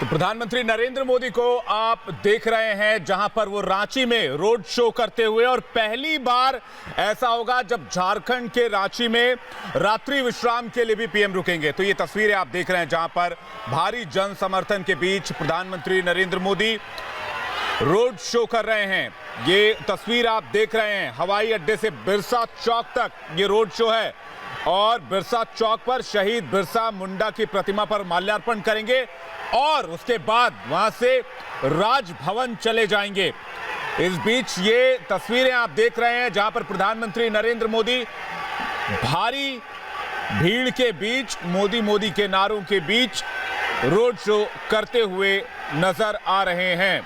तो प्रधानमंत्री नरेंद्र मोदी को आप देख रहे हैं जहां पर वो रांची में रोड शो करते हुए, और पहली बार ऐसा होगा जब झारखंड के रांची में रात्रि विश्राम के लिए भी पीएम रुकेंगे। तो ये तस्वीरें आप देख रहे हैं जहां पर भारी जन समर्थन के बीच प्रधानमंत्री नरेंद्र मोदी रोड शो कर रहे हैं। ये तस्वीर आप देख रहे हैं, हवाई अड्डे से बिरसा चौक तक ये रोड शो है, और बिरसा चौक पर शहीद बिरसा मुंडा की प्रतिमा पर माल्यार्पण करेंगे और उसके बाद वहां से राजभवन चले जाएंगे। इस बीच ये तस्वीरें आप देख रहे हैं जहां पर प्रधानमंत्री नरेंद्र मोदी भारी भीड़ के बीच, मोदी मोदी के नारों के बीच रोड शो करते हुए नजर आ रहे हैं।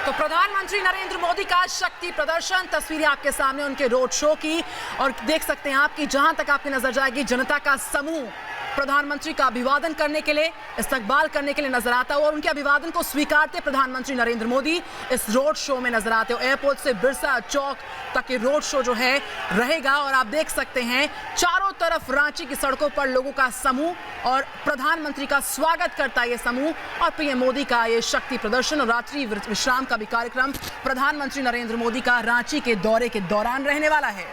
तो प्रधानमंत्री नरेंद्र मोदी का शक्ति प्रदर्शन, तस्वीरें आपके सामने उनके रोड शो की, और देख सकते हैं आप कि जहां तक आपकी नजर जाएगी जनता का समूह प्रधानमंत्री का अभिवादन करने के लिए, इस्तकबाल करने के लिए नजर आता है, और उनके अभिवादन को स्वीकारते प्रधानमंत्री नरेंद्र मोदी इस रोड शो में नजर आते हो। एयरपोर्ट से बिरसा चौक तक ये रोड शो जो है रहेगा, और आप देख सकते हैं चारों तरफ रांची की सड़कों पर लोगों का समूह और प्रधानमंत्री का स्वागत करता है ये समूह, और पीएम मोदी का ये शक्ति प्रदर्शन और रात्रि विश्राम का भी कार्यक्रम प्रधानमंत्री नरेंद्र मोदी का रांची के दौरे के दौरान रहने वाला है।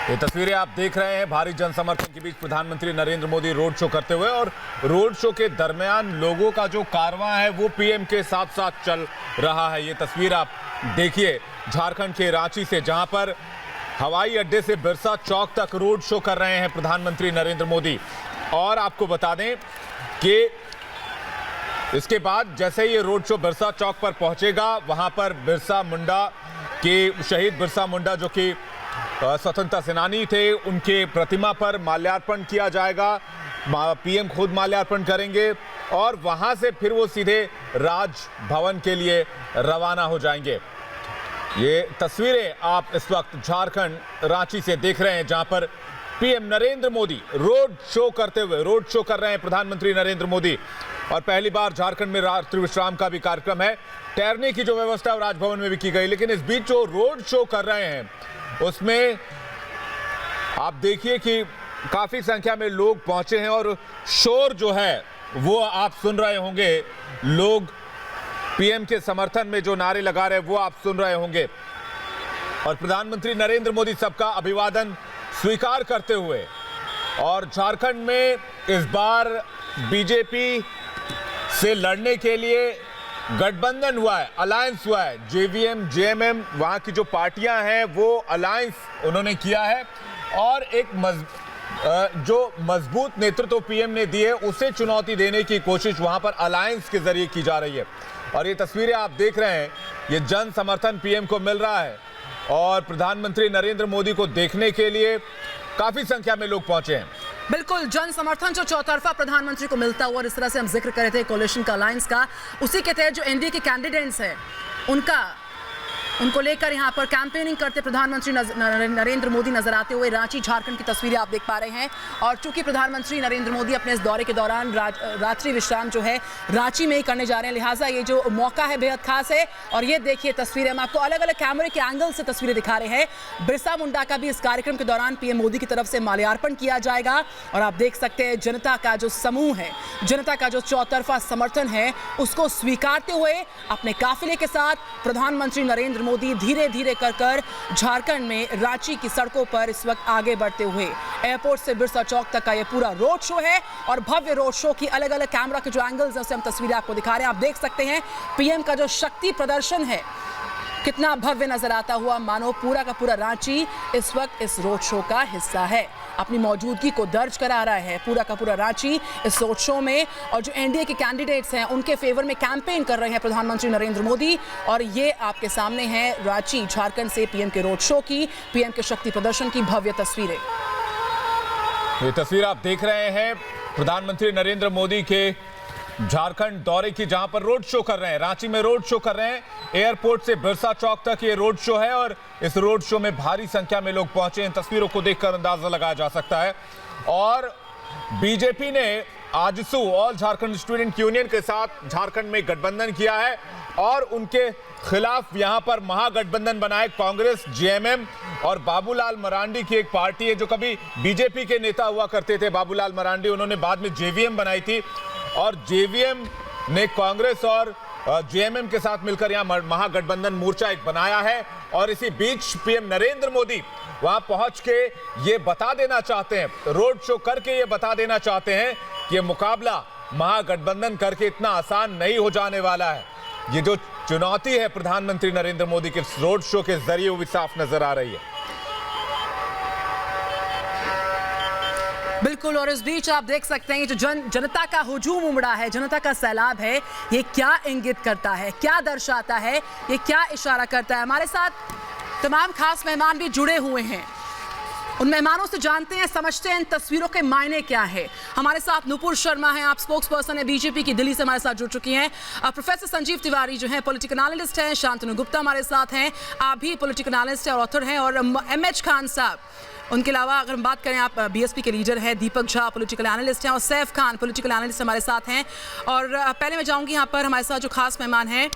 ये तस्वीरें आप देख रहे हैं भारी जन समर्थन के बीच प्रधानमंत्री नरेंद्र मोदी रोड शो करते हुए, और रोड शो के दरमियान लोगों का जो कारवां है वो पीएम के साथ साथ चल रहा है। ये तस्वीर आप देखिए झारखंड के रांची से, जहां पर हवाई अड्डे से बिरसा चौक तक रोड शो कर रहे हैं प्रधानमंत्री नरेंद्र मोदी। और आपको बता दें कि इसके बाद जैसे ये रोड शो बिरसा चौक पर पहुंचेगा, वहां पर बिरसा मुंडा के, शहीद बिरसा मुंडा जो कि स्वतंत्रता सेनानी थे, उनके प्रतिमा पर माल्यार्पण किया जाएगा। पीएम खुद माल्यार्पण करेंगे और वहां से फिर वो सीधे राजभवन के लिए रवाना हो जाएंगे। ये तस्वीरें आप इस वक्त झारखंड रांची से देख रहे हैं, जहां पर PM Narendra Modi road show करते हुए, रोड शो कर रहे हैं प्रधानमंत्री नरेंद्र मोदी। और पहली बार झारखंड में रात्रि विश्राम का भी कार्यक्रम है, ठहरने की जो व्यवस्था है राजभवन में भी की गई। लेकिन इस बीच जो रोड शो कर रहे हैं उसमें आप देखिए कि काफी संख्या में लोग पहुंचे हैं, और शोर जो है वो आप सुन रहे होंगे, लोग पीएम के समर्थन में जो नारे लगा रहे हैं वो आप सुन रहे होंगे। और प्रधानमंत्री नरेंद्र मोदी सबका अभिवादन स्वीकार करते हुए, और झारखंड में इस बार बीजेपी से लड़ने के लिए गठबंधन हुआ है, अलायंस हुआ है। जेवीएम, जेएमएम, वहां की जो पार्टियां हैं वो अलायंस उन्होंने किया है, और एक जो मजबूत नेतृत्व पीएम ने दिए उसे चुनौती देने की कोशिश वहां पर अलायंस के जरिए की जा रही है। और ये तस्वीरें आप देख रहे हैं, ये जन समर्थन पीएम को मिल रहा है, और प्रधानमंत्री नरेंद्र मोदी को देखने के लिए काफी संख्या में लोग पहुंचे हैं। बिल्कुल, जन समर्थन जो चौतरफा प्रधानमंत्री को मिलता हुआ, और इस तरह से हम जिक्र कर रहे थे कोalition का, अलायंस का, उसी के तहत जो एनडीए के कैंडिडेट्स हैं उनको लेकर यहाँ पर कैंपेनिंग करते प्रधानमंत्री नरेंद्र मोदी नजर आते हुए रांची झारखंड की तस्वीरें आप देख पा रहे हैं। और चूंकि प्रधानमंत्री नरेंद्र मोदी अपने इस दौरे के दौरान रात्रि विश्राम जो है रांची में ही करने जा रहे हैं, लिहाजा ये जो मौका है बेहद खास है। और ये देखिए तस्वीरें, हम आपको अलग अलग कैमरे के एंगल से तस्वीरें दिखा रहे हैं। बिरसा मुंडा का भी इस कार्यक्रम के दौरान पीएम मोदी की तरफ से माल्यार्पण किया जाएगा, और आप देख सकते हैं जनता का जो समूह है, जनता का जो चौतरफा समर्थन है, उसको स्वीकारते हुए अपने काफिले के साथ प्रधानमंत्री नरेंद्र मोदी धीरे धीरे कर झारखंड में रांची की सड़कों पर इस वक्त आगे बढ़ते हुए एयरपोर्ट से बिरसा चौक तक का ये पूरा रोड शो है। और भव्य रोड शो की अलग अलग कैमरा के जो एंगल्स हैं उससे हम तस्वीरें आपको दिखा रहे हैं। आप देख सकते हैं पीएम का जो शक्ति प्रदर्शन है कितना भव्य नजर आता हुआ, मानो पूरा का पूरा रांची इस वक्त इस रोड शो का हिस्सा है, अपनी मौजूदगी को दर्ज करा रहा है पूरा का पूरा रांची इस रोड शो में। और जो एनडीए के कैंडिडेट्स हैं उनके फेवर में कैंपेन कर रहे हैं प्रधानमंत्री नरेंद्र मोदी, और ये आपके सामने है रांची झारखंड से पीएम के रोड शो की, पीएम के शक्ति प्रदर्शन की भव्य तस्वीरें। ये तस्वीर आप देख रहे हैं प्रधानमंत्री नरेंद्र मोदी के झारखंड दौरे की, जहां पर रोड शो कर रहे हैं, रांची में रोड शो कर रहे हैं। एयरपोर्ट से बिरसा चौक तक ये रोड शो है, और इस रोड शो में भारी संख्या में लोग पहुंचे हैं। तस्वीरों को देखकर अंदाजा लगाया जा सकता है। और बीजेपी ने AJSU, all Jharkhand student union के साथ झारखंड में गठबंधन किया है, और उनके खिलाफ यहां पर महागठबंधन बनाए कांग्रेस, जेएमएम और बाबूलाल मरांडी की एक पार्टी है जो कभी बीजेपी के नेता हुआ करते थे। बाबूलाल मरांडी, उन्होंने बाद में जेवीएम बनाई थी, और जेवीएम ने कांग्रेस और जेएमएम के साथ मिलकर यहां महागठबंधन मोर्चा एक बनाया है और इसी बीच पीएम नरेंद्र मोदी वहां पहुंच के ये बता देना चाहते हैं, रोड शो करके ये बता देना चाहते हैं कि ये मुकाबला महागठबंधन करके इतना आसान नहीं हो जाने वाला है। ये जो चुनौती है प्रधानमंत्री नरेंद्र मोदी के रोड शो के जरिए वो भी साफ नजर आ रही है। बिल्कुल, और इस बीच आप देख सकते हैं जो जनता का हुजूम उमड़ा है, जनता का सैलाब है, ये क्या इंगित करता है, क्या दर्शाता है, ये क्या इशारा करता है। हमारे साथ तमाम खास मेहमान भी जुड़े हुए हैं, उन मेहमानों से जानते हैं, समझते हैं इन तस्वीरों के मायने क्या है। हमारे साथ नुपुर शर्मा हैं, आप स्पोक्स पर्सन है बीजेपी की, दिल्ली से हमारे साथ जुड़ चुकी हैं। प्रोफेसर संजीव तिवारी जो हैं पॉलिटिकल एनालिस्ट हैं, शांतनु गुप्ता हमारे साथ हैं, आप भी पॉलिटिकल एनालिस्ट हैं और ऑथर हैं, और एमएच खान साहब, उनके अलावा अगर हम बात करें आप बीएसपी के लीडर हैं, दीपक झा पॉलिटिकल एनालिस्ट हैं, और सैफ खान पॉलिटिकल एनालिस्ट हमारे साथ हैं। और पहले मैं जाऊंगी यहाँ पर हमारे साथ जो खास मेहमान हैं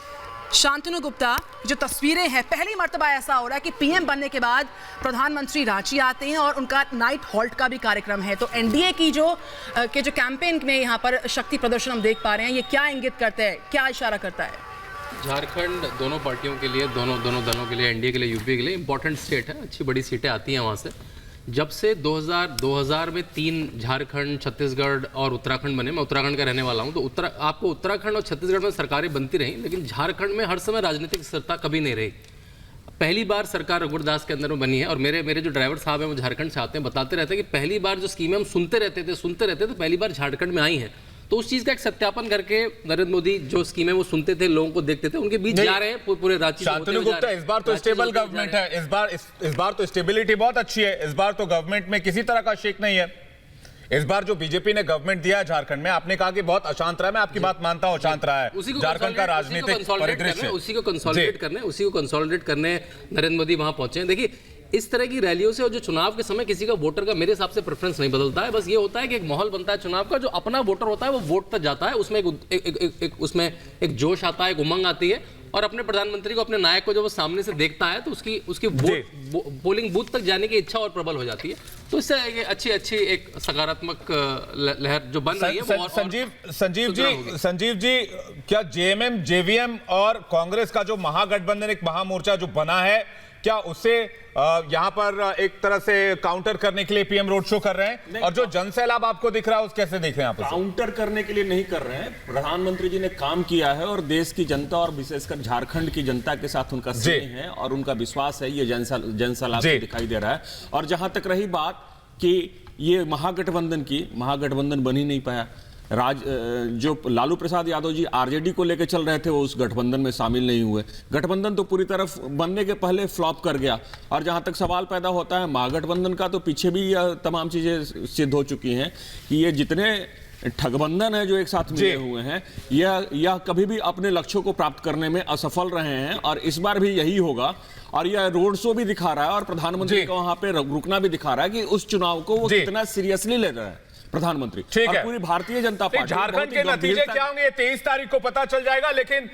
शांतनु गुप्ता। जो तस्वीरें हैं, पहली मर्तबा ऐसा हो रहा है कि पीएम बनने के बाद प्रधानमंत्री रांची आते हैं और उनका नाइट हॉल्ट का भी कार्यक्रम है। तो एनडीए की जो कैंपेन में यहाँ पर शक्ति प्रदर्शन हम देख पा रहे हैं, ये क्या इंगित करते हैं, क्या इशारा करता है? झारखंड दोनों पार्टियों के लिए, दोनों दलों के लिए, एनडीए के लिए, यूपी के लिए इंपॉर्टेंट स्टेट है, अच्छी बड़ी सीटें आती हैं वहाँ से। जब से 2000 में 3 झारखंड, छत्तीसगढ़ और उत्तराखंड बने, मैं उत्तराखंड का रहने वाला हूँ, तो आपको उत्तराखंड और छत्तीसगढ़ में सरकारें बनती रहीं, लेकिन झारखंड में हर समय राजनीतिक स्थिरता कभी नहीं रही। पहली बार सरकार रघुवर दास के अंदर में बनी है, और मेरे जो ड्राइवर साहब हैं वो झारखंड से आते हैं, बताते रहते हैं कि पहली बार जो स्कीमें हम सुनते रहते थे पहली बार झारखंड में आई हैं। तो उस चीज़ का एक सत्यापन करके नरेंद्र मोदी जो स्कीमें वो सुनते थे, लोगों को देखते थे, उनके बीच जा रहे हैं पूरे रांची। शांतनु गुप्ता, इस बार तो स्टेबल गवर्नमेंट है, इस बार तो स्टेबिलिटी बहुत अच्छी है, इस बार तो गवर्नमेंट में किसी तरह का शेक नहीं है। इस बार जो बीजेपी ने गवर्नमेंट दिया है झारखंड में, आपने कहा कि बहुत अशांत रहा है, मैं आपकी बात मानता हूं, अशांत रहा है झारखंड का राजनीतिक परिदृश्य, उसी को कंसोलिडेट करने नरेंद्र मोदी वहां पहुंचे हैं। देखिए, इस तरह की रैलियों से और जो चुनाव के समय किसी का वोटर का मेरे हिसाब से प्रेफरेंस नहीं बदलता है, बस ये होता है कि एक माहौल बनता है चुनाव का, जो अपना वोटर होता है वो वोट तक जाता है, उसमें एक जोश आता है, एक उमंग आती है, और अपने प्रधानमंत्री को, अपने नायक को जब वो सामने से देखता है तो उसकी पोलिंग बूथ तक जाने की इच्छा और प्रबल हो जाती है। तो इससे अच्छी एक सकारात्मक लहर जो बन रही है वो संजीव जी, क्या जेएमएम, जेवीएम और कांग्रेस का जो महागठबंधन, एक महामोर्चा जो बना है, क्या उससे यहां पर एक तरह से काउंटर करने के लिए पीएम रोड शो कर रहे हैं? और जो जनसैलाब आपको दिख रहा है, उस कैसे देख रहे हैं आप? काउंटर करने के लिए नहीं कर रहे हैं, प्रधानमंत्री जी ने काम किया है और देश की जनता और विशेषकर झारखंड की जनता के साथ उनका स्नेह है और उनका विश्वास है, ये जनसैलाब से दिखाई दे रहा है। और जहां तक रही बात कि ये महागठबंधन बन ही नहीं पाया, जो लालू प्रसाद यादव जी आरजेडी को लेकर चल रहे थे, वो उस गठबंधन में शामिल नहीं हुए। गठबंधन तो पूरी तरफ बनने के पहले फ्लॉप कर गया। और जहां तक सवाल पैदा होता है महागठबंधन का, तो पीछे भी यह तमाम चीजें सिद्ध हो चुकी हैं कि ये जितने ठगबंधन है जो एक साथ मिले हुए हैं, यह कभी भी अपने लक्ष्यों को प्राप्त करने में असफल रहे हैं, और इस बार भी यही होगा। और यह रोड शो भी दिखा रहा है और प्रधानमंत्री को वहां पे रुकना भी दिखा रहा है कि उस चुनाव को वो कितना सीरियसली ले रहा है प्रधानमंत्री। ठीक है, पूरी भारतीय जनता पार्टी। झारखंड के नतीजे क्या होंगे ये 23 तारीख को पता चल जाएगा, लेकिन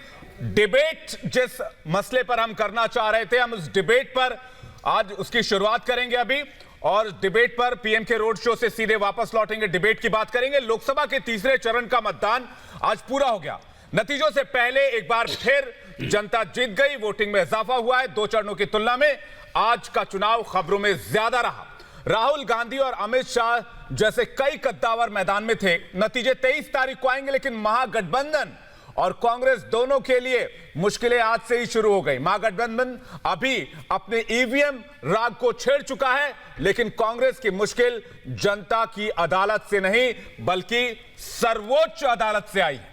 डिबेट जिस मसले पर हम करना चाह रहे थे, हम उस डिबेट पर आज उसकी शुरुआत करेंगे अभी, और डिबेट पर पीएम के रोड शो से सीधे वापस लौटेंगे, डिबेट की बात करेंगे। लोकसभा के तीसरे चरण का मतदान आज पूरा हो गया। नतीजों से पहले एक बार फिर जनता जीत गई, वोटिंग में इजाफा हुआ है। 2 चरणों की तुलना में आज का चुनाव खबरों में ज्यादा रहा। राहुल गांधी और अमित शाह जैसे कई कद्दावर मैदान में थे। नतीजे 23 तारीख को आएंगे, लेकिन महागठबंधन और कांग्रेस दोनों के लिए मुश्किलें आज से ही शुरू हो गई। महागठबंधन अभी अपने ईवीएम राग को छेड़ चुका है, लेकिन कांग्रेस की मुश्किल जनता की अदालत से नहीं बल्कि सर्वोच्च अदालत से आई है।